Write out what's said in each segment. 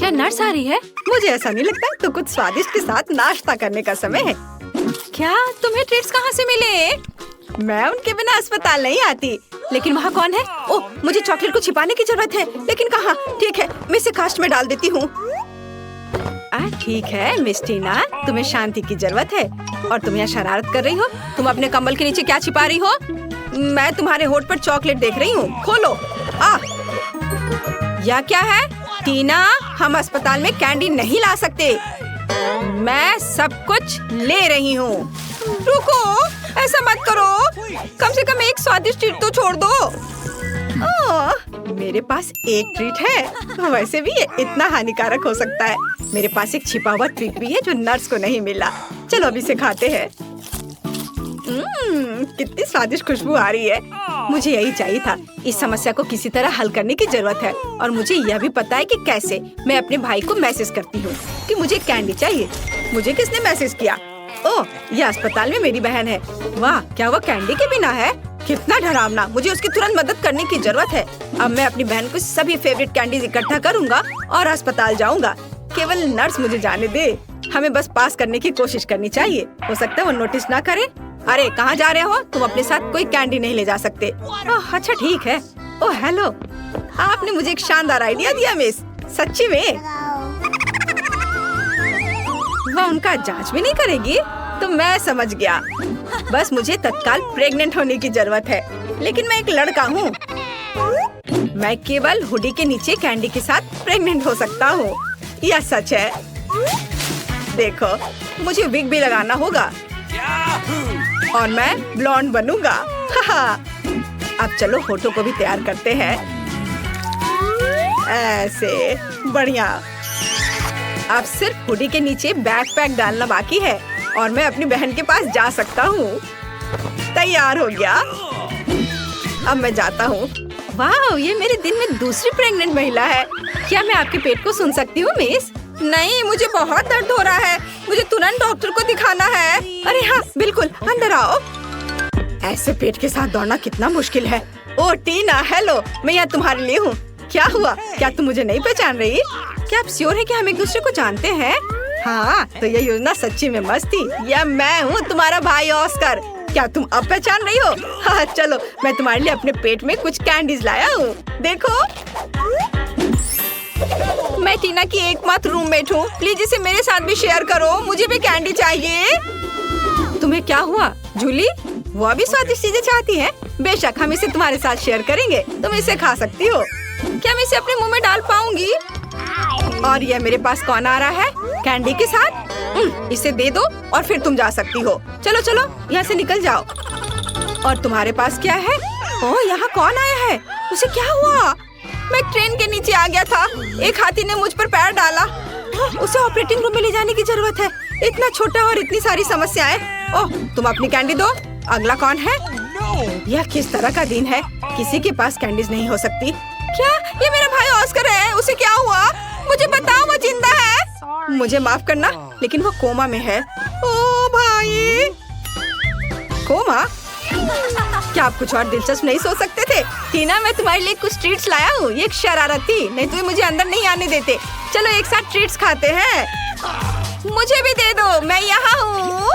क्या नर्स आ रही है? मुझे ऐसा नहीं लगता, तो कुछ स्वादिष्ट के साथ नाश्ता करने का समय है। क्या तुम्हें ट्रीट्स कहाँ से मिले? मैं उनके बिना अस्पताल नहीं आती। लेकिन वहाँ कौन है? ओह, मुझे चॉकलेट को छिपाने की जरूरत है, लेकिन कहाँ? ठीक है, मैं इसे कास्ट में डाल देती हूँ। ठीक है मिस टीना, तुम्हें शांति की जरूरत है और तुम यहाँ शरारत कर रही हो। तुम अपने कंबल के नीचे क्या छिपा रही हो? मैं तुम्हारे होठ पर चॉकलेट देख रही हूँ। खोलो। यह क्या है? टीना, हम अस्पताल में कैंडी नहीं ला सकते। मैं सब कुछ ले रही हूँ। रुको, ऐसा मत करो। कम से कम एक स्वादिष्ट ट्रीट तो छोड़ दो। मेरे पास एक ट्रीट है, वैसे भी ये इतना हानिकारक हो सकता है। मेरे पास एक छिपा हुआ ट्रीट भी है जो नर्स को नहीं मिला। चलो अभी इसे खाते हैं। कितनी स्वादिष्ट खुशबू आ रही है। मुझे यही चाहिए था। इस समस्या को किसी तरह हल करने की जरूरत है और मुझे यह भी पता है कि कैसे। मैं अपने भाई को मैसेज करती हूँ कि मुझे कैंडी चाहिए। मुझे किसने मैसेज किया? ओह, यह अस्पताल में मेरी बहन है। वाह, क्या वो कैंडी के बिना है? कितना डरावना। मुझे उसकी तुरंत मदद करने की जरूरत है। अब मैं अपनी बहन को सभी फेवरेट कैंडीज इकट्ठा करूँगा और अस्पताल जाऊँगा। केवल नर्स मुझे जाने दे। हमें बस पास करने की कोशिश करनी चाहिए। हो सकता है वो नोटिस ना करे। अरे कहाँ जा रहे हो? तुम अपने साथ कोई कैंडी नहीं ले जा सकते। ओह अच्छा ठीक है। ओह हेलो, आपने मुझे एक शानदार आइडिया दिया मिस। सच्ची में वह उनका जांच भी नहीं करेगी? तो मैं समझ गया। बस मुझे तत्काल प्रेग्नेंट होने की जरूरत है। लेकिन मैं एक लड़का हूँ। मैं केवल हुडी के नीचे कैंडी के साथ प्रेग्नेंट हो सकता हूँ। यह सच है। देखो, मुझे विग भी लगाना होगा और मैं ब्लॉन्ड बनूंगा। अब चलो होठों को भी तैयार करते हैं। ऐसे बढ़िया। अब सिर्फ हुडी के नीचे बैकपैक डालना बाकी है और मैं अपनी बहन के पास जा सकता हूँ। तैयार हो गया। अब मैं जाता हूँ। वाह, ये मेरे दिन में दूसरी प्रेग्नेंट महिला है। क्या मैं आपके पेट को सुन सकती हूँ मिस? नहीं, मुझे बहुत दर्द हो रहा है। मुझे तुरंत डॉक्टर को दिखाना है। अरे हाँ बिल्कुल, अंदर आओ। ऐसे पेट के साथ दौड़ना कितना मुश्किल है। ओह टीना, हेलो, मैं यहाँ तुम्हारे लिए हूँ। क्या हुआ? क्या तुम मुझे नहीं पहचान रही? क्या आप श्योर है कि हम एक दूसरे को जानते हैं? हाँ, तो ये योजना सच्ची में मस्त थी। या मैं हूँ तुम्हारा भाई ऑस्कर। क्या तुम अब पहचान रही हो? हाँ चलो, मैं तुम्हारे लिए अपने पेट में कुछ कैंडीज लाया हूँ। देखो, मैं टीना की एकमात्र रूममेट हूँ। प्लीज इसे मेरे साथ भी शेयर करो। मुझे भी कैंडी चाहिए। तुम्हें क्या हुआ जूली? वो भी स्वादिष्ट चीजें चाहती है। बेशक, हम इसे तुम्हारे साथ शेयर करेंगे। तुम इसे खा सकती हो। क्या मैं इसे अपने मुंह में डाल पाऊंगी? और ये मेरे पास कौन आ रहा है कैंडी के साथ? इसे दे दो और फिर तुम जा सकती हो। चलो चलो, यहाँ से निकल जाओ। और तुम्हारे पास क्या है? ओह, यहाँ कौन आया है? उसे क्या हुआ? मैं ट्रेन के नीचे आ गया था। एक हाथी ने मुझ पर पैर डाला। उसे ऑपरेटिंग रूम में ले जाने की जरूरत है। इतना छोटा और इतनी सारी समस्याएं। ओह, तुम अपनी कैंडी दो। अगला कौन है? यह किस तरह का दिन है? किसी के पास कैंडीज नहीं हो सकती। क्या ये मेरा भाई ऑस्कर है? उसे क्या हुआ? मुझे बताओ, वो जिंदा है? मुझे माफ करना, लेकिन वो कोमा में है। ओ भाई, कोमा? क्या आप कुछ और दिलचस्प नहीं सोच सकते थे? टीना, मैं तुम्हारे लिए कुछ ट्रीट्स लाया हूँ। ये एक शरारत थी, नहीं तो ये मुझे अंदर नहीं आने देते। चलो एक साथ ट्रीट्स खाते हैं। मुझे भी दे दो, मैं यहाँ हूँ।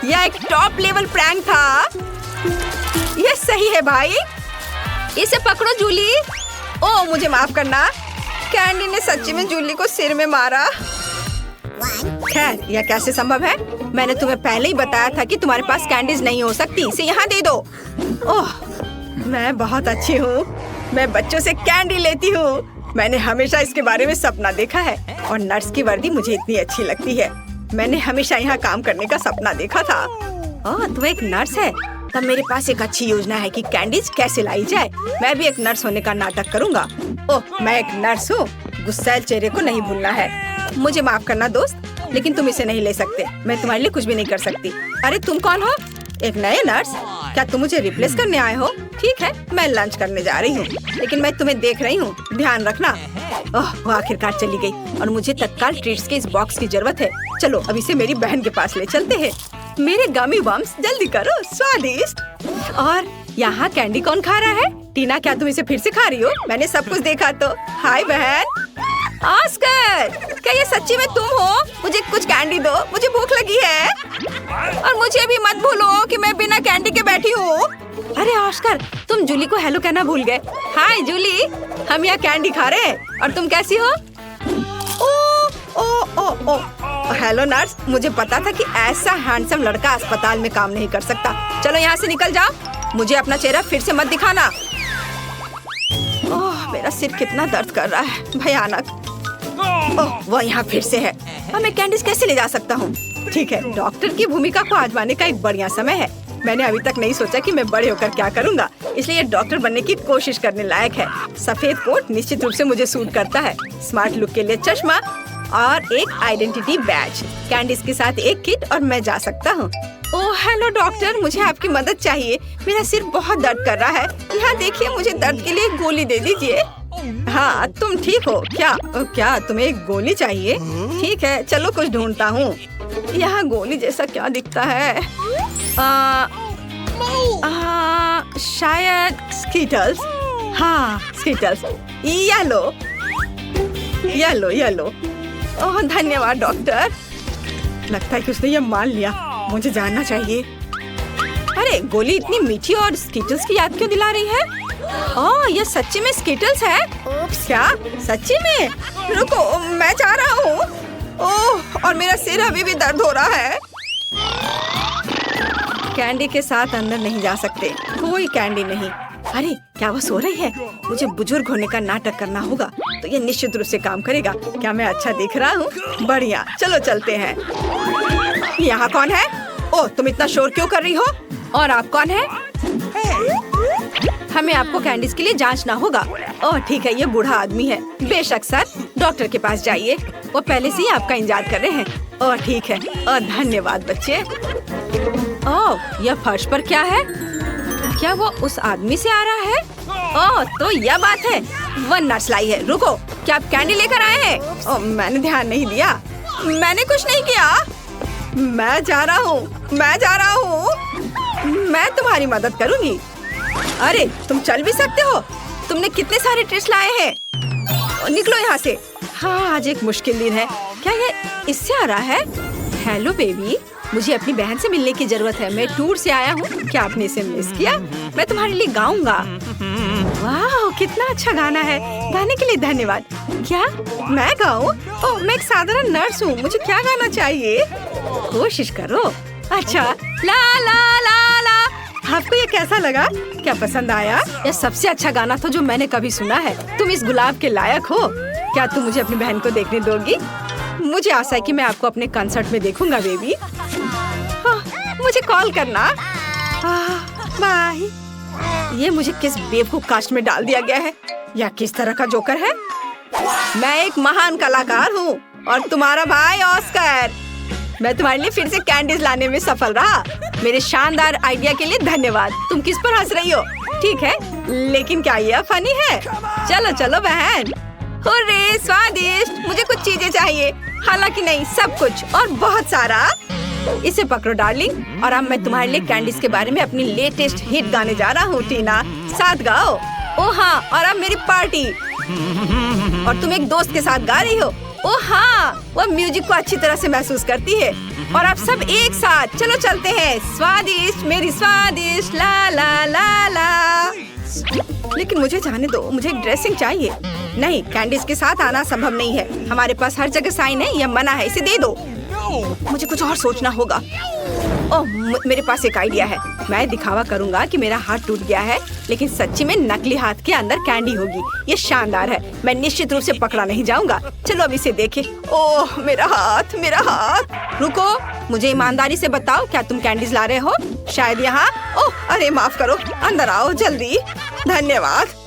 यह एक टॉप लेवल प्रैंक था। ये सही है भाई। इसे पकड़ो जूली। ओह, मुझे माफ करना। कैंडी ने सच्ची में जूली को सिर में मारा। खैर, यह कैसे संभव है? मैंने तुम्हें पहले ही बताया था कि तुम्हारे पास कैंडीज नहीं हो सकती। इसे यहाँ दे दो। ओह, मैं बहुत अच्छी हूँ। मैं बच्चों से कैंडी लेती हूँ। मैंने हमेशा इसके बारे में सपना देखा है और नर्स की वर्दी मुझे इतनी अच्छी लगती है। मैंने हमेशा यहाँ काम करने का सपना देखा था। ओह, तू एक नर्स है? तब मेरे पास एक अच्छी योजना है कि कैंडीज कैसे लाई जाए। मैं भी एक नर्स होने का नाटक करूँगा। ओह, मैं एक नर्स हूँ। गुस्सैल चेहरे को नहीं भूलना है। मुझे माफ करना दोस्त, लेकिन तुम इसे नहीं ले सकते। मैं तुम्हारे लिए कुछ भी नहीं कर सकती। अरे तुम कौन हो? एक नए नर्स? क्या तुम मुझे रिप्लेस करने आए हो? ठीक है, मैं लंच करने जा रही हूँ, लेकिन मैं तुम्हें देख रही हूँ। ध्यान रखना। ओह, वो आखिरकार चली गई और मुझे तत्काल ट्रीट्स के इस बॉक्स की जरूरत है। चलो अब इसे मेरी बहन के पास ले चलते हैं। मेरे गमी बम्स, जल्दी करो, स्वादिष्ट। और यहाँ कैंडी कौन खा रहा है? टीना, क्या तुम इसे फिर से खा रही हो? मैंने सब कुछ देखा तो। हाय बहन। डॉक्टर, क्या ये सच्ची में तुम हो? मुझे कुछ कैंडी दो, मुझे भूख लगी है। और मुझे भी मत भूलो कि मैं बिना कैंडी के बैठी हूँ। अरे ऑस्कर, तुम जूली को हेलो कहना भूल गए। हाय जूली, हम यहाँ कैंडी खा रहे हैं और तुम कैसी हो? ओ ओ ओ ओ हेलो नर्स, मुझे पता था कि ऐसा हैंडसम लड़का अस्पताल में काम नहीं कर सकता। चलो यहाँ से निकल जाओ, मुझे अपना चेहरा फिर से मत दिखाना। ओह, मेरा सिर कितना दर्द कर रहा है, भयानक। ओह, वो यहाँ फिर से है। अब मैं कैंडीज कैसे ले जा सकता हूँ? ठीक है, डॉक्टर की भूमिका को आजमाने का एक बढ़िया समय है। मैंने अभी तक नहीं सोचा कि मैं बड़े होकर क्या करूँगा, इसलिए डॉक्टर बनने की कोशिश करने लायक है। सफेद कोट निश्चित रूप से मुझे सूट करता है। स्मार्ट लुक के लिए चश्मा और एक आइडेंटिटी बैज, कैंडीज के साथ एक किट और मैं जा सकता हूँ। ओह हेलो डॉक्टर, मुझे आपकी मदद चाहिए। मेरा सिर बहुत दर्द कर रहा है। यहाँ देखिए, मुझे दर्द के लिए गोली दे दीजिए। हाँ, तुम ठीक हो क्या? क्या तुम्हें एक गोली चाहिए? ठीक है, चलो कुछ ढूंढता हूँ। यहाँ गोली जैसा क्या दिखता है? शायद स्कीटल्स। हाँ स्कीटल्स, येलो येलो येलो। ओह धन्यवाद डॉक्टर। लगता है कि उसने ये मान लिया, मुझे जानना चाहिए। अरे गोली इतनी मीठी और स्कीटल्स की याद क्यों दिला रही है? ओह ये सच्ची में स्कीटल्स है? क्या सच्ची में? रुको, मैं जा रहा हूँ। ओह, और मेरा सिर अभी भी दर्द हो रहा है। कैंडी के साथ अंदर नहीं जा सकते, कोई कैंडी नहीं। अरे क्या वो सो रही है? मुझे बुजुर्ग होने का नाटक करना होगा, तो ये निश्चित रूप से काम करेगा। क्या मैं अच्छा दिख रहा हूँ? बढ़िया, चलो चलते हैं। यहाँ कौन है? ओह तुम इतना शोर क्यों कर रही हो? और आप कौन है? हमें आपको कैंडीज के लिए जांचना होगा। ओह ठीक है, ये बूढ़ा आदमी है। बेशक सर, डॉक्टर के पास जाइए, वो पहले से ही आपका इंतजार कर रहे हैं। ओह ठीक है, और धन्यवाद बच्चे। ओह यह फर्श पर क्या है? क्या वो उस आदमी से आ रहा है? ओह तो यह बात है, वो नर्स लाई है। रुको, क्या आप कैंडी लेकर आए हैं? ओह मैंने ध्यान नहीं दिया, मैंने कुछ नहीं किया। मैं जा रहा हूँ, मैं जा रहा हूँ, मैं तुम्हारी मदद करूँगी। अरे तुम चल भी सकते हो? तुमने कितने सारे ट्रिक्स लाए हैं? निकलो यहाँ से। हाँ आज एक मुश्किल दिन है। क्या ये इससे आ रहा है? हेलो बेबी, मुझे अपनी बहन से मिलने की जरूरत है। मैं टूर से आया हूँ, क्या आपने इसे मिस किया? मैं तुम्हारे लिए गाऊंगा। वाह कितना अच्छा गाना है, गाने के लिए धन्यवाद। क्या मैं गाऊं? ओह मैं एक साधारण नर्स हूँ, मुझे क्या गाना चाहिए? कोशिश करो। अच्छा ला ला ला ला। आपको ये कैसा लगा? क्या पसंद आया? यह सबसे अच्छा गाना था जो मैंने कभी सुना है। तुम इस गुलाब के लायक हो। क्या तुम मुझे अपनी बहन को देखने दोगी? मुझे आशा है कि मैं आपको अपने कंसर्ट में देखूंगा बेबी। मुझे कॉल करना। बाय। ये मुझे किस बेवकूफ कास्ट में डाल दिया गया है? या किस तरह का जोकर है? मैं एक महान कलाकार हूँ और तुम्हारा भाई ऑस्कर। मैं तुम्हारे लिए फिर से कैंडीज लाने में सफल रहा। मेरे शानदार आइडिया के लिए धन्यवाद। तुम किस पर हंस रही हो? ठीक है, लेकिन क्या यह फनी है? चलो चलो बहन। हुर्रे, स्वादिष्ट। मुझे कुछ चीजें चाहिए, हालांकि नहीं, सब कुछ और बहुत सारा। इसे पकड़ो डार्लिंग, और अब मैं तुम्हारे लिए कैंडीज के बारे में अपनी लेटेस्ट हिट गाने जा रहा हूँ। टीना साथ गाओ। ओ हाँ, और अब मेरी पार्टी। और तुम एक दोस्त के साथ गा रही हो। ओ हाँ, वह म्यूजिक को अच्छी तरह से महसूस करती है। और आप सब एक साथ चलो चलते हैं। स्वादिष्ट मेरी स्वादिष्ट, ला ला ला ला। लेकिन मुझे जाने दो, मुझे एक ड्रेसिंग चाहिए। नहीं, कैंडीज के साथ आना संभव नहीं है। हमारे पास हर जगह साइन है, यह मना है, इसे दे दो। मुझे कुछ और सोचना होगा। ओह मेरे पास एक आइडिया है। मैं दिखावा करूंगा कि मेरा हाथ टूट गया है, लेकिन सच्ची में नकली हाथ के अंदर कैंडी होगी। ये शानदार है, मैं निश्चित रूप से पकड़ा नहीं जाऊंगा। चलो अब इसे देखें। ओह मेरा हाथ, मेरा हाथ। रुको, मुझे ईमानदारी से बताओ, क्या तुम कैंडीज ला रहे हो? शायद यहाँ। ओह अरे माफ करो, अंदर आओ जल्दी। धन्यवाद।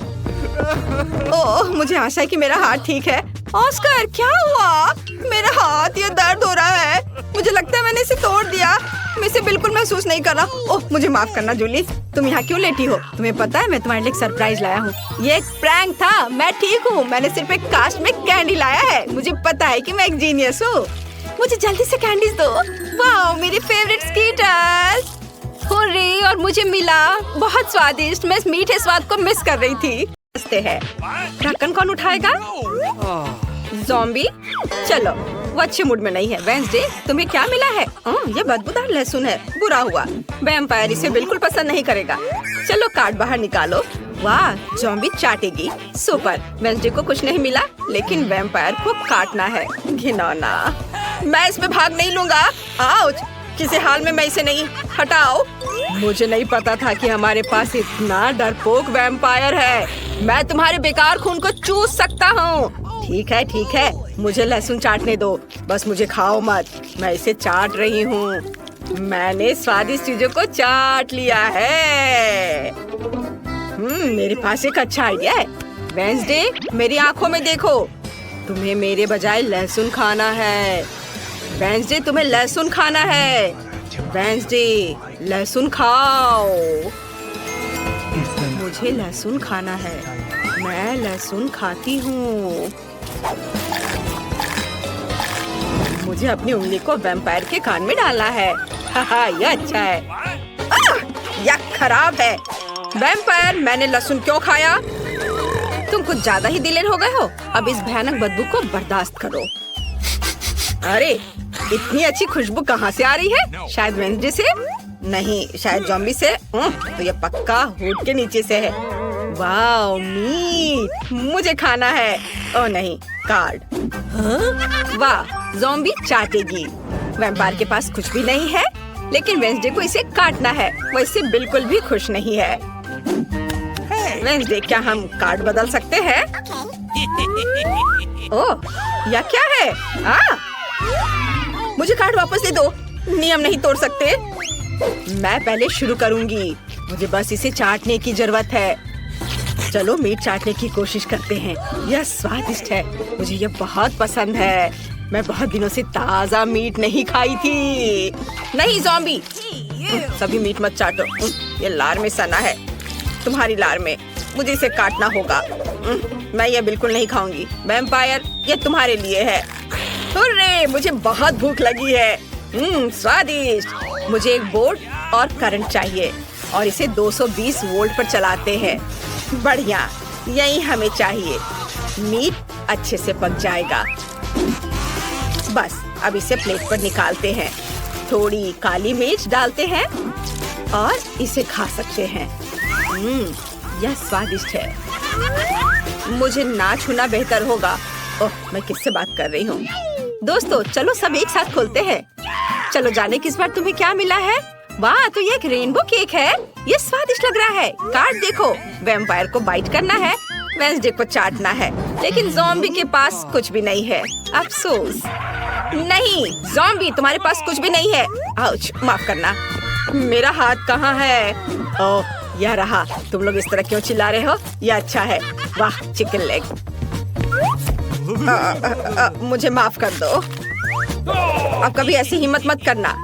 ओह मुझे आशा है कि मेरा हाथ ठीक है। ऑस्कर क्या हुआ? मेरा हाथ, ये दर्द हो रहा है। मुझे लगता है मैंने इसे तोड़ दिया। मैं इसे बिल्कुल महसूस नहीं कर रहा। ओह मुझे माफ करना जूली, तुम यहाँ क्यों लेटी हो? तुम्हें पता है मैं तुम्हारे लिए एक सरप्राइज लाया हूँ। ये एक प्रैंक था, मैं ठीक हूँ। मैंने सिर्फ एक कास्ट में कैंडी लाया है। मुझे पता है कि मैं एक जीनियस हूँ। मुझे जल्दी से कैंडीज दो। वाह मेरी फेवरेट स्कीटर्स। हुर्रे, और मुझे मिला। बहुत स्वादिष्ट। मैं इस मीठे स्वाद को मिस कर रही थी। है ढक्कन कौन उठाएगा? ज़ॉम्बी, चलो वो अच्छे मूड में नहीं है। वेंसडे, तुम्हें क्या मिला है? ये बदबूदार लहसुन है, बुरा हुआ। वैम्पायर इसे बिल्कुल पसंद नहीं करेगा। चलो कार्ड बाहर निकालो। वाह, ज़ॉम्बी चाटेगी। सुपर। वेंसडे को कुछ नहीं मिला, लेकिन वैम्पायर को काटना है। घिनौना। मैं इसमें भाग नहीं लूंगा। आउच, किसी हाल में मैं इसे नहीं। हटाओ। मुझे नहीं पता था कि हमारे पास इतना डरपोक वैम्पायर है। मैं तुम्हारे बेकार खून को चूस सकता हूँ। ठीक है, मुझे लहसुन चाटने दो, बस मुझे खाओ मत। मैं इसे चाट रही हूँ। मैंने स्वादिष्ट चीजों को चाट लिया है। मेरे पास एक अच्छा आइडिया है। वेंसडे, मेरी आंखों में देखो। तुम्हें मेरे बजाय लहसुन खाना है। वेंसडे, तुम्हें लहसुन खाना है। वेंसडे, लहसुन खाओ। मुझे लहसुन खाना है। मैं लहसुन खाती हूँ। मुझे अपनी उंगली को वैम्पायर के कान में डालना है। ये अच्छा है। यह खराब है। वैम्पायर, मैंने लहसुन क्यों खाया? तुम कुछ ज्यादा ही दिलेर हो गए हो। अब इस भयानक बदबू को बर्दाश्त करो। अरे, इतनी अच्छी खुशबू कहाँ से आ रही है? शायद वेंसडे से? नहीं, शायद ज़ॉम्बी से। तो ये पक्का हुड के नीचे से है। वाह, मीट, मुझे खाना है। ओह नहीं, कार्ड। वाह, ज़ॉम्बी चाटेगी। वैम्पायर के पास कुछ भी नहीं है, लेकिन वेंसडे को इसे काटना है। वो इससे बिल्कुल भी खुश नहीं है। वेंसडे, क्या हम कार्ड बदल सकते हैं? ओह, यह क्या है? मुझे कार्ड वापस दे दो। नियम नहीं तोड़ सकते। मैं पहले शुरू करूंगी। मुझे बस इसे चाटने की जरूरत है। चलो मीट चाटने की कोशिश करते हैं। यह स्वादिष्ट है। मुझे यह बहुत पसंद है। मैं बहुत दिनों से ताजा मीट नहीं खाई थी। नहीं ज़ॉम्बी, सभी मीट मत चाटो। ये लार में सना है। तुम्हारी लार में। मुझे इसे काटना होगा। मैं ये बिल्कुल नहीं खाऊंगी। वैम्पायर, ये तुम्हारे लिए है। हुर्रे, मुझे बहुत भूख लगी है। स्वादिष्ट। मुझे एक बोर्ड और करंट चाहिए और इसे 220 वोल्ट पर चलाते हैं। बढ़िया, यही हमें चाहिए। मीट अच्छे से पक जाएगा। बस, अब इसे प्लेट पर निकालते हैं। थोड़ी काली मिर्च डालते हैं और इसे खा सकते हैं। यह स्वादिष्ट है। मुझे ना छूना बेहतर होगा। ओह, मैं किससे बात कर रही हूँ? दोस्तों, चलो सब एक साथ खोलते हैं। चलो जाने किस बार तुम्हें क्या मिला है? वाह, तो ये एक रेनबो केक है। ये स्वादिष्ट लग रहा है। कार्ड देखो। वैम्पायर को बाइट करना है, वेंसडे को चाटना है, लेकिन ज़ॉम्बी के पास कुछ भी नहीं है। अफसोस। नहीं ज़ॉम्बी, तुम्हारे पास कुछ भी नहीं है। आउच, माफ करना। मेरा हाथ कहाँ है? ओह, यह रहा। तुम लोग इस तरह क्यों चिल्ला रहे हो? यह अच्छा है। वाह, चिकन लेग। मुझे माफ कर दो। अब कभी ऐसी हिम्मत मत करना।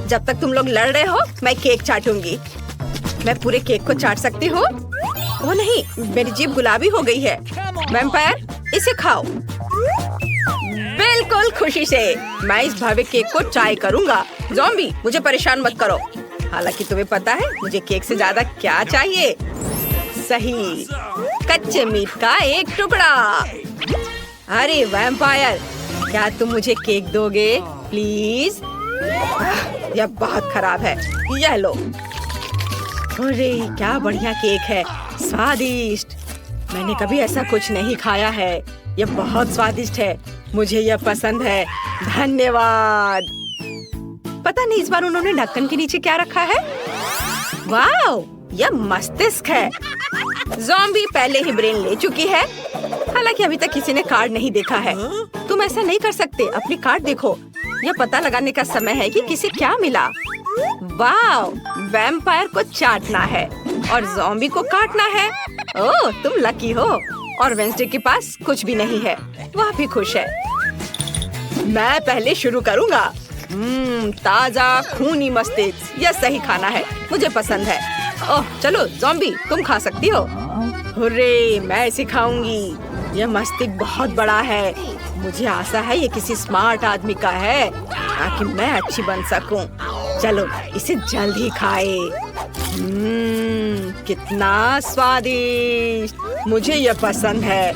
जब तक तुम लोग लड़ रहे हो, मैं केक चाटूंगी। मैं पूरे केक को चाट सकती हूँ। वो नहीं, मेरी जीभ गुलाबी हो गई है। वैम्पायर, इसे खाओ। बिल्कुल खुशी से। मैं इस भव्य केक को ट्राई करूंगा। ज़ॉम्बी, मुझे परेशान मत करो। हालांकि तुम्हें पता है मुझे केक से ज्यादा क्या चाहिए? सही, कच्चे मीट का एक टुकड़ा। अरे वैम्पायर, क्या तुम मुझे केक दोगे प्लीज? यह बहुत खराब है। यह लो। अरे क्या बढ़िया केक है, स्वादिष्ट। मैंने कभी ऐसा कुछ नहीं खाया है। यह बहुत स्वादिष्ट है। मुझे यह पसंद है। धन्यवाद। पता नहीं इस बार उन्होंने ढक्कन के नीचे क्या रखा है। वाओ, यह मस्तिष्क है। ज़ॉम्बी पहले ही ब्रेन ले चुकी है। हालांकि अभी तक किसी ने कार्ड नहीं देखा है। तुम ऐसा नहीं कर सकते। अपनी कार्ड देखो। यह पता लगाने का समय है कि किसे क्या मिला। वाओ, वैम्पायर को चाटना है और ज़ॉम्बी को काटना है। ओह, तुम लकी हो। और वेंसडे के पास कुछ भी नहीं है। वह भी खुश है। मैं पहले शुरू करूँगा। ताजा खूनी मस्तिष्क, यह सही खाना है। मुझे पसंद है। ओह, चलो ज़ॉम्बी, तुम खा सकती हो। हुर्रे, मैं इसे खाऊंगी। यह मस्तिष्क बहुत बड़ा है। मुझे आशा है ये किसी स्मार्ट आदमी का है ताकि मैं अच्छी बन सकूं। चलो इसे जल्द ही खाए। कितना स्वादिष्ट। मुझे यह पसंद है।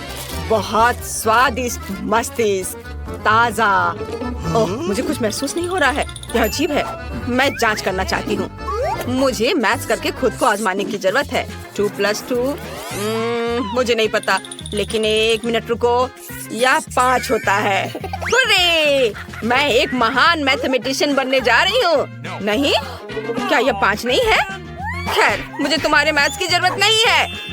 बहुत स्वादिष्ट, मस्तिष्क, ताजा। ओह, मुझे कुछ महसूस नहीं हो रहा है। यह अजीब है। मैं जांच करना चाहती हूँ। मुझे मैथ्स करके खुद को आजमाने की जरूरत है। 2 + 2 मुझे नहीं पता, लेकिन 1 मिनट रुको। यह 5 होता है। हुर्रे! मैं एक महान मैथमेटिशियन बनने जा रही हूँ। नहीं, क्या यह 5 नहीं है? खैर, मुझे तुम्हारे मैथ्स की जरूरत नहीं है।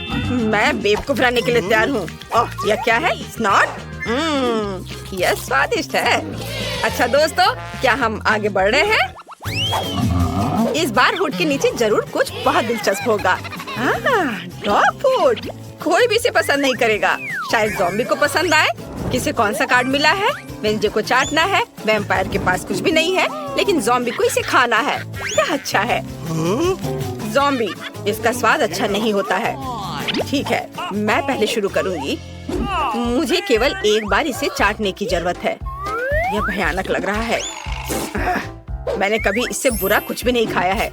मैं बेवकूफ रहने के लिए तैयार हूँ। ओह, यह क्या है? स्नॉट? यह स्वादिष्ट है। अच्छा दोस्तों, क्या हम आगे बढ़ रहे हैं? इस बार हुड के नीचे जरूर कुछ बहुत दिलचस्प होगा। Dog food. कोई भी इसे पसंद नहीं करेगा। शायद ज़ॉम्बी को पसंद आए। किसे कौन सा कार्ड मिला है? वेंसडे को चाटना है। वैम्पायर के पास कुछ भी नहीं है, लेकिन ज़ॉम्बी को इसे खाना है। क्या अच्छा है। ज़ॉम्बी, इसका स्वाद अच्छा नहीं होता है। ठीक है, मैं पहले शुरू करूंगी। मुझे केवल एक बार इसे चाटने की जरूरत है। यह भयानक लग रहा है। मैंने कभी इससे बुरा कुछ भी नहीं खाया है।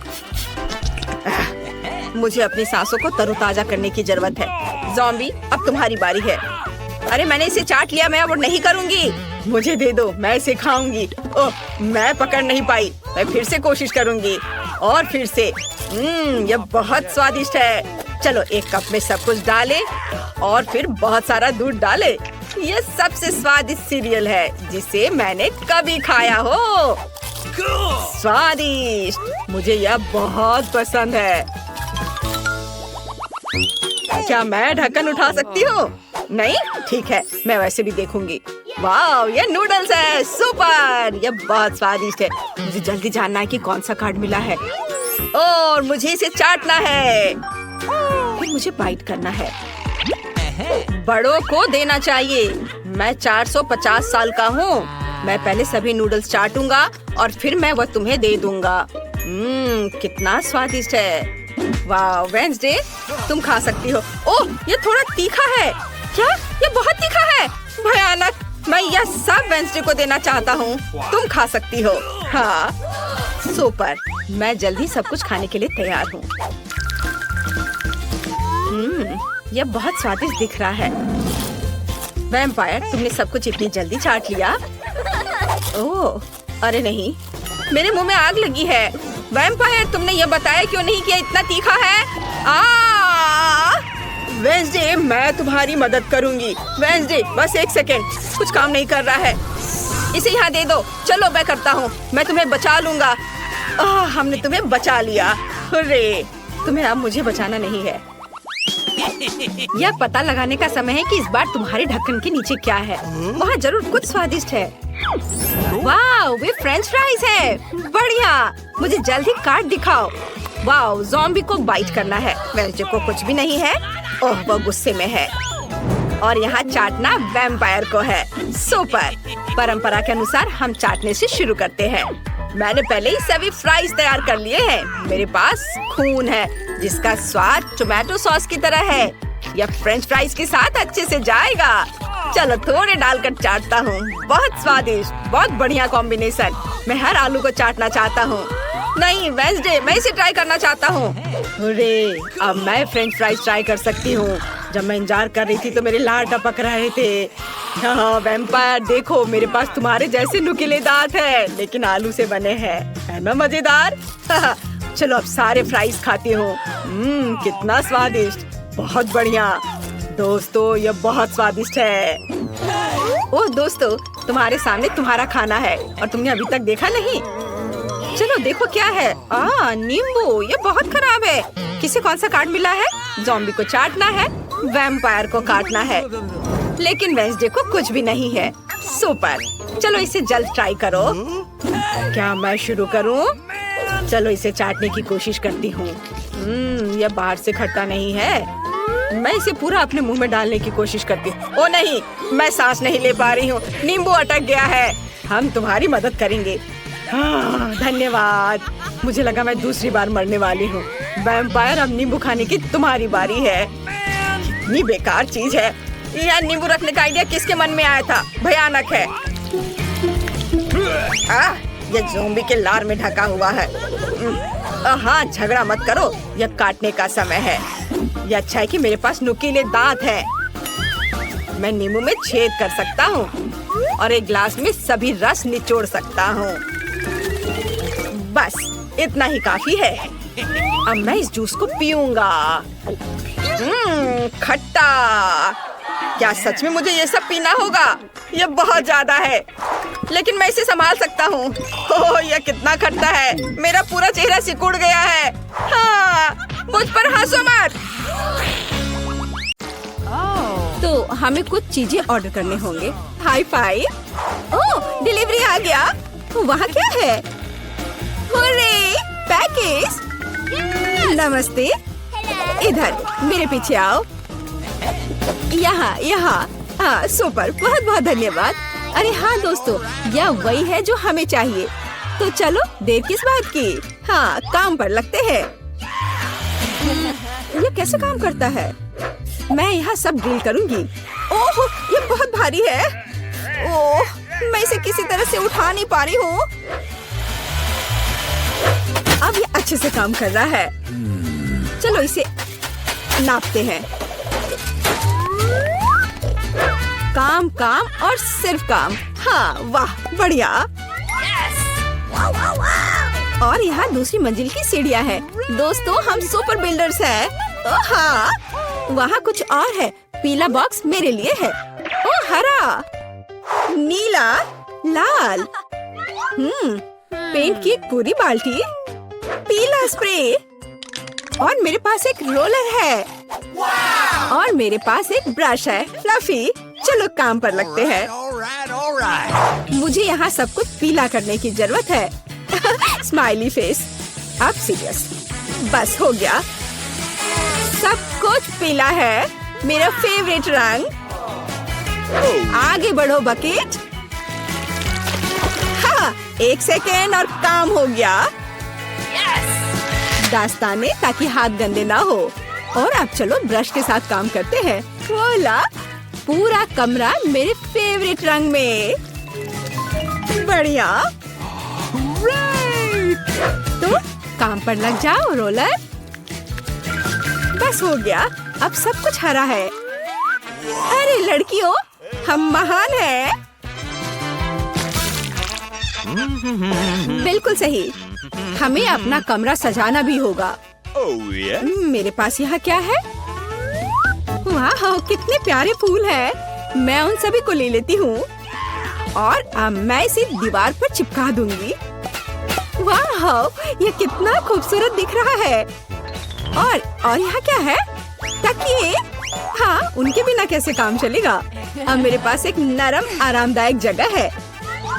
मुझे अपनी सांसों को तरोताजा करने की जरूरत है। ज़ॉम्बी, अब तुम्हारी बारी है। अरे, मैंने इसे चाट लिया, मैं अब नहीं करूंगी। मुझे दे दो, मैं इसे खाऊंगी। ओह, मैं पकड़ नहीं पाई। मैं फिर से कोशिश करूंगी और फिर से। यह बहुत स्वादिष्ट है। चलो, एक कप में सब कुछ डालें और फिर बहुत सारा दूध डालें। यह सबसे स्वादिष्ट सीरियल है जिसे मैंने कभी खाया हो। स्वादिष्ट, मुझे यह बहुत पसंद है। क्या मैं ढक्कन उठा सकती हूँ? नहीं? ठीक है, मैं वैसे भी देखूंगी। वाह, ये नूडल्स है। सुपर, यह बहुत स्वादिष्ट है। मुझे जल्दी जानना है कि कौन सा कार्ड मिला है और मुझे इसे चाटना है। फिर मुझे बाइट करना है। बड़ों को देना चाहिए। मैं 450 साल का हूँ। मैं पहले सभी नूडल्स चाटूंगा और फिर मैं वह तुम्हें दे दूंगा। कितना स्वादिष्ट है। वाह, वेंसडे, तुम खा सकती हो। ओह, ये थोड़ा तीखा है। क्या? ये बहुत तीखा है। भयानक। मैं यह सब वेंसडे को देना चाहता हूँ। तुम खा सकती हो। हाँ, सुपर। मैं जल्दी सब कुछ खाने के लिए तैयार हूँ। यह बहुत स्वादिष्ट दिख रहा है। वैम्पायर, तुमने सब कुछ इतनी जल्दी चाट लिया? ओह, अरे नहीं, मेरे मुंह में आग लगी है। वैम्पायर, तुमने यह बताया क्यों नहीं कि इतना तीखा है? वेंसडे, मैं तुम्हारी मदद करूंगी। वेंसडे, बस 1 सेकेंड, कुछ काम नहीं कर रहा है। इसे यहाँ दे दो। चलो, मैं करता हूँ। मैं तुम्हें बचा लूंगा। हमने तुम्हें बचा लिया। हुर्रे! तुम्हें अब मुझे बचाना नहीं है। यह पता लगाने का समय है कि इस बार तुम्हारे ढक्कन के नीचे क्या है। वहाँ जरूर कुछ स्वादिष्ट है। वाह, वे फ्रेंच फ्राइज है। बढ़िया, मुझे जल्दी कार्ड दिखाओ। वाह, ज़ॉम्बी को बाइट करना है। वेंसडे को कुछ भी नहीं है। ओह, वो गुस्से में है। और यहाँ चाटना वैम्पायर को है। सुपर। परंपरा के अनुसार हम चाटने से शुरू करते हैं। मैंने पहले ही सभी फ्राइज तैयार कर लिए हैं। मेरे पास खून है जिसका स्वाद टोमेटो सॉस की तरह है। यह फ्रेंच फ्राइज के साथ अच्छे से जाएगा। चलो, थोड़े डालकर चाटता हूँ। बहुत स्वादिष्ट, बहुत बढ़िया कॉम्बिनेशन। मैं हर आलू को चाटना चाहता हूँ। नहीं वेंसडे, मैं इसे ट्राई करना चाहता हूँ। अरे, अब मैं फ्रेंच फ्राइज ट्राई कर सकती हूँ। जब मैं इंतजार कर रही थी तो मेरे लार टपक रहे थे। हाँ वैम्पायर, देखो मेरे पास तुम्हारे जैसे नुकीले दांत है, लेकिन आलू से बने हैं। है ना मजेदार? चलो अब सारे फ्राइज खाती हूँ। कितना स्वादिष्ट, बहुत बढ़िया। दोस्तों, यह बहुत स्वादिष्ट है। ओह दोस्तों, तुम्हारे सामने तुम्हारा खाना है और तुमने अभी तक देखा नहीं। चलो देखो क्या है। नींबू, ये बहुत खराब है। किसे कौन सा कार्ड मिला है? ज़ॉम्बी को चाटना है, वैम्पायर को काटना है, लेकिन वेंसडे को कुछ भी नहीं है। सुपर। चलो इसे जल्द ट्राई करो। क्या मैं शुरू करूं? चलो इसे चाटने की कोशिश करती हूँ। यह बाहर से खट्टा नहीं है। मैं इसे पूरा अपने मुंह में डालने की कोशिश करती हूँ। ओ नहीं, मैं सांस नहीं ले पा रही हूँ। नींबू अटक गया है। हम तुम्हारी मदद करेंगे। धन्यवाद। मुझे लगा मैं दूसरी बार मरने वाली हूँ। वैम्पायर, अब नींबू खाने की तुम्हारी बारी है। कितनी बेकार चीज है। यह नींबू रखने का आइडिया किसके मन में आया था? भयानक है। यह ज़ॉम्बी के लार में ढका हुआ है। हाँ, झगड़ा मत करो, यह काटने का समय है। यह अच्छा है कि मेरे पास नुकीले दांत हैं। मैं नींबू में छेद कर सकता हूँ और एक ग्लास में सभी रस निचोड़ सकता हूँ। बस इतना ही काफी है। अब मैं इस जूस को पीऊंगा। खट्टा। क्या सच में मुझे ये सब पीना होगा? ये बहुत ज्यादा है, लेकिन मैं इसे संभाल सकता हूँ। ओह, यह कितना खट्टा है। मेरा पूरा चेहरा सिकुड़ गया है। हाँ, मुझ पर हंसो मत। तो हमें कुछ चीजें ऑर्डर करने होंगे। High five. ओह, डिलीवरी आ गया। वहाँ क्या है? Hurray, package. नमस्ते। इधर मेरे पीछे आओ। यहाँ यहाँ। हाँ, सुपर, बहुत बहुत धन्यवाद। अरे हाँ दोस्तों, यह वही है जो हमें चाहिए। तो चलो, देर किस बात की। हाँ, काम पर लगते हैं। ये कैसे काम करता है? मैं यहाँ सब ड्रिल करूँगी। ओह, ये बहुत भारी है। ओह, मैं इसे किसी तरह से उठा नहीं पा रही हूँ। अब ये अच्छे से काम कर रहा है। चलो इसे नापते हैं। काम काम और सिर्फ काम। हाँ, वाह, बढ़िया। और यहाँ दूसरी मंजिल की सीढ़ियाँ हैं। दोस्तों, हम सुपर बिल्डर्स हैं। हाँ, वहाँ कुछ और है। पीला बॉक्स मेरे लिए है। ओह, हरा, नीला, लाल। पेंट की एक पूरी बाल्टी, पीला स्प्रे, और मेरे पास एक रोलर है। और मेरे पास एक ब्रश है, फ्लफी। चलो काम पर लगते हैं। मुझे यहाँ सब कुछ पीला करने की जरूरत है। Smiley face. अब सीरियस। बस हो गया। सब कुछ पीला है, मेरा फेवरेट रंग। आगे बढ़ो बकेट। हाँ, 1 सेकेंड और काम हो गया। दास्ताने, ताकि हाथ गंदे ना हो। और अब चलो ब्रश के साथ काम करते हैं। बोला, पूरा कमरा मेरे फेवरेट रंग में। बढ़िया। तो काम पर लग जाओ रोलर। बस हो गया। अब सब कुछ हरा है। अरे लड़कियों, हम महान हैं। बिल्कुल सही। हमें अपना कमरा सजाना भी होगा। मेरे पास यहाँ क्या है? वाह, कितने प्यारे फूल हैं। मैं उन सभी को ले लेती हूँ और अब मैं इसे दीवार पर चिपका दूंगी। वाह, ये कितना खूबसूरत दिख रहा है। और यहाँ क्या है? तकिए। हाँ, उनके बिना कैसे काम चलेगा। अब मेरे पास एक नरम आरामदायक जगह है।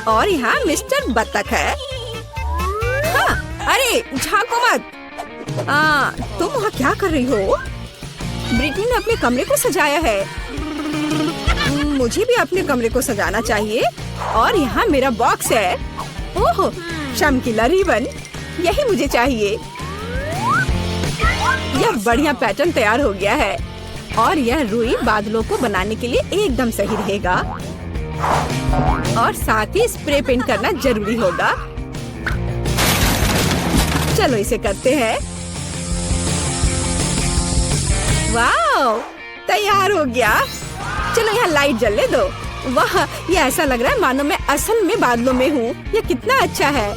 और यहाँ मिस्टर बत्तख है। हाँ, अरे झांको मत। तुम वहाँ क्या कर रही हो? ब्रिटनी ने अपने कमरे को सजाया है। मुझे भी अपने कमरे को सजाना चाहिए। और यहाँ मेरा बॉक्स है। ओह, चमकीला रिबन, यही मुझे चाहिए। यह बढ़िया पैटर्न तैयार हो गया है। और यह रुई बादलों को बनाने के लिए एकदम सही रहेगा। और साथ ही स्प्रे पेंट करना जरूरी होगा। चलो इसे करते हैं। वाह, तैयार हो गया। चलो यहाँ लाइट जलने दो। वाह, ये ऐसा लग रहा है मानो मैं असल में बादलों में हूँ। ये कितना अच्छा है।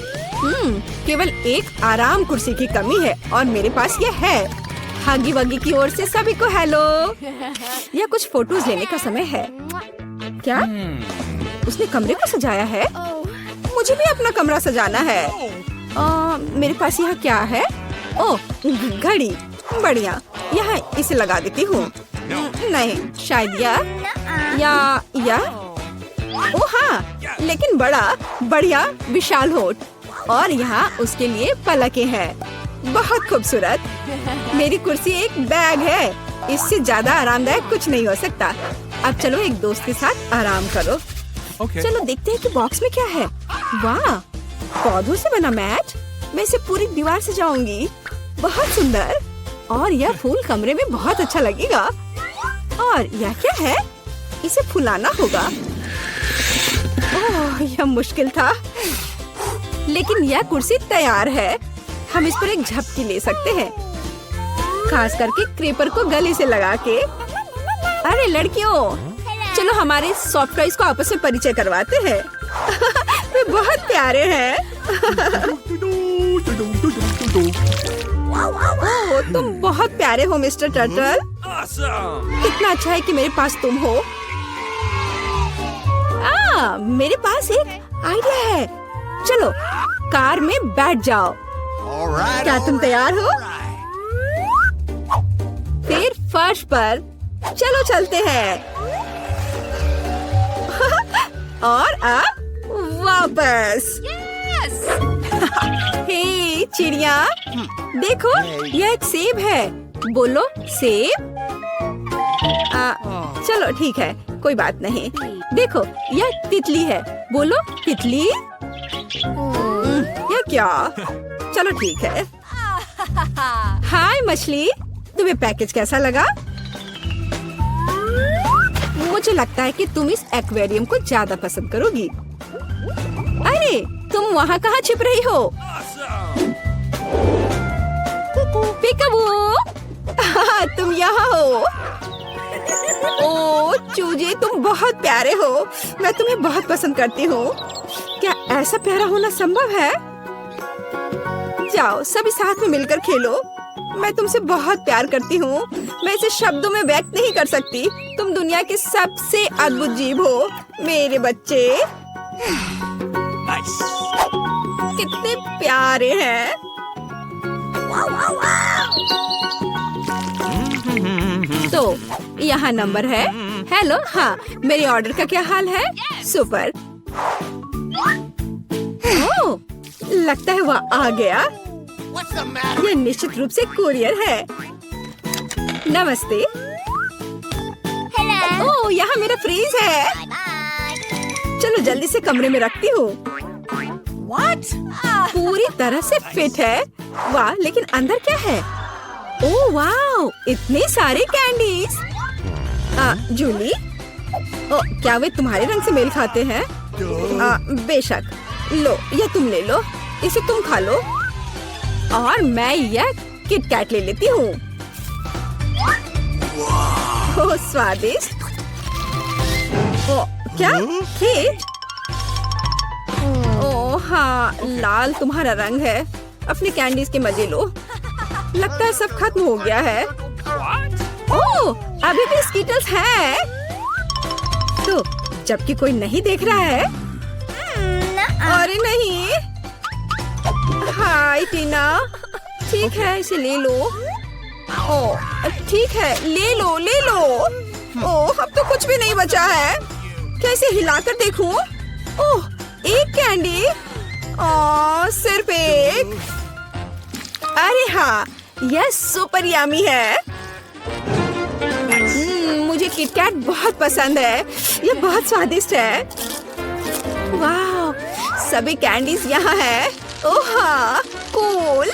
केवल एक आराम कुर्सी की कमी है और मेरे पास ये है। हगी वगी की ओर से सभी को हेलो। यह कुछ फोटोज लेने का समय है। क्या उसने कमरे को सजाया है? मुझे भी अपना कमरा सजाना है। मेरे पास यहाँ क्या है? ओह, घड़ी। बढ़िया, यहाँ इसे लगा देती हूँ। नहीं, शायद या ओह हाँ, लेकिन बड़ा बढ़िया विशाल होठ। और यहाँ उसके लिए पलकें हैं। बहुत खूबसूरत। मेरी कुर्सी एक बैग है। इससे ज्यादा आरामदायक कुछ नहीं हो सकता। अब चलो एक दोस्त के साथ आराम करो। चलो देखते हैं कि बॉक्स में क्या है। वाह, पौधों से बना मैट। मैं इसे पूरी दीवार सजाऊंगी। बहुत सुंदर। और यह फूल कमरे में बहुत अच्छा लगेगा। और यह क्या है? इसे फुलाना होगा। ओह, यह मुश्किल था, लेकिन यह कुर्सी तैयार है। हम इस पर एक झपकी ले सकते हैं, खास करके क्रेपर को गले से लगा के। अरे लड़कियों, चलो हमारे सॉफ्ट टॉयज को आपस में परिचय करवाते हैं। वे बहुत प्यारे हैं। ओह, तुम बहुत प्यारे हो मिस्टर टर्टल। कितना अच्छा है कि मेरे पास तुम हो। मेरे पास एक आइडिया है। चलो कार में बैठ जाओ। क्या तुम तैयार हो? फिर फर्श पर चलो चलते हैं। और अब वापस। हे चिड़िया, देखो यह एक सेब है। बोलो सेब। चलो ठीक है, कोई बात नहीं। देखो यह तितली है। बोलो तितली। यह क्या? चलो ठीक है। हाय मछली, तुम्हें पैकेज कैसा लगा? मुझे लगता है कि तुम इस एक्वेरियम को ज्यादा पसंद करोगी। अरे तुम वहाँ कहाँ छिप रही हो? पिकाबू, तुम यहाँ हो। ओ चूजे, तुम बहुत प्यारे हो। मैं तुम्हें बहुत पसंद करती हूँ। क्या ऐसा प्यारा होना संभव है? जाओ सभी साथ में मिलकर खेलो। मैं तुमसे बहुत प्यार करती हूँ। मैं इसे शब्दों में व्यक्त नहीं कर सकती। तुम दुनिया के सबसे अद्भुत जीव हो मेरे बच्चे। कितने प्यारे हैं। तो यहाँ नंबर है। हेलो, हाँ मेरे ऑर्डर का क्या हाल है? सुपर। ओह, लगता है वह आ गया। यह निश्चित रूप से कुरियर है। नमस्ते। ओह, यहाँ मेरा फ्रीज है। चलो जल्दी से कमरे में रखती हूँ। पूरी तरह से फिट है। वाह, लेकिन अंदर क्या है? ओह वाह, इतने सारे कैंडीज। जूली, क्या वे तुम्हारे रंग से मेल खाते हैं? बेशक। लो, यह तुम ले लो। इसे तुम खा लो। और मैं यह किट कैट ले लेती हूँ। ओह स्वादिष्ट। क्या केक? ओह हाँ, लाल तुम्हारा रंग है। अपने कैंडीज के मजे लो। लगता है सब खत्म हो गया है। ओह, अभी भी स्कीटल्स हैं। तो जबकि कोई नहीं देख रहा है। अरे नहीं। हाय टीना, ठीक है इसे ले लो। ओह ठीक है, ले लो ले लो। ओह, अब तो कुछ भी नहीं बचा है। कैसे हिलाकर देखूं? ओह, एक कैंडी। ओह, सिर्फ एक। अरे हाँ, यह सुपर यामी है। मुझे किटकैट बहुत पसंद है। यह बहुत स्वादिष्ट है। वाह, सभी कैंडीज यहाँ है। ओह हाँ, कूल।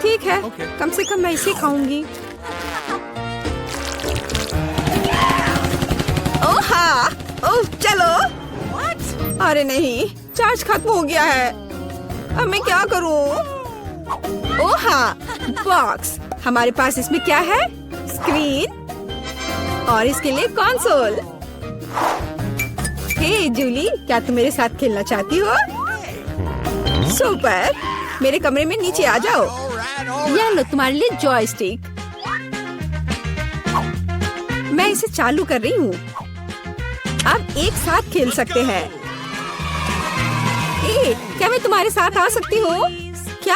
ठीक है, कम से कम मैं इसे खाऊंगी। ओह हाँ, ओह चलो। अरे नहीं, चार्ज खत्म हो गया है। अब मैं क्या करूं? ओह हाँ, बॉक्स। हमारे पास इसमें क्या है? स्क्रीन और इसके लिए कंसोल। हे जूली, क्या तुम मेरे साथ खेलना चाहती हो? सुपर। मेरे कमरे में नीचे आ जाओ। यह लो तुम्हारे लिए जॉयस्टिक। मैं इसे चालू कर रही हूँ। अब एक साथ खेल सकते हैं। क्या मैं तुम्हारे साथ आ सकती हूँ? क्या?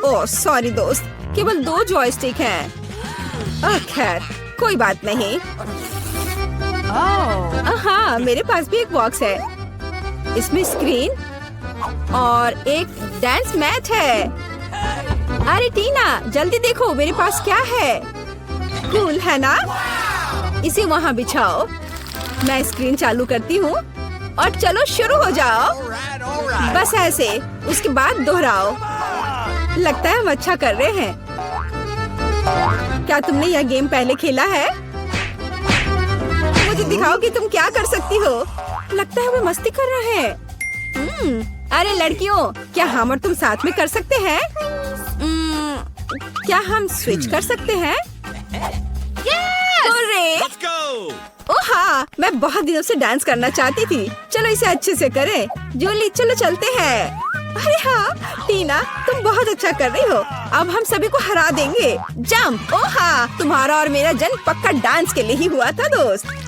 ओह सॉरी दोस्त, केवल 2 जॉयस्टिक हैं। खैर कोई बात नहीं। हाँ, मेरे पास भी एक बॉक्स है। इसमें स्क्रीन और एक डांस मैच है। अरे टीना, जल्दी देखो मेरे पास क्या है। कूल है ना? इसे वहाँ बिछाओ। मैं स्क्रीन चालू करती हूँ और चलो शुरू हो जाओ। बस ऐसे, उसके बाद दोहराओ। लगता है हम अच्छा कर रहे हैं। क्या तुमने यह गेम पहले खेला है? मुझे दिखाओ कि तुम क्या कर सकती हो। लगता है वे मस्ती कर रहे हैं। अरे लड़कियों, क्या हम और तुम साथ में कर सकते हैं? क्या हम स्विच कर सकते हैं? रे ओ हाँ, मैं बहुत दिनों से डांस करना चाहती थी। चलो इसे अच्छे से करें। जूली चलो चलते हैं। अरे हाँ टीना, तुम बहुत अच्छा कर रही हो। अब हम सभी को हरा देंगे। जंप। ओ हाँ, तुम्हारा और मेरा जन्म पक्का डांस के लिए ही हुआ था दोस्त।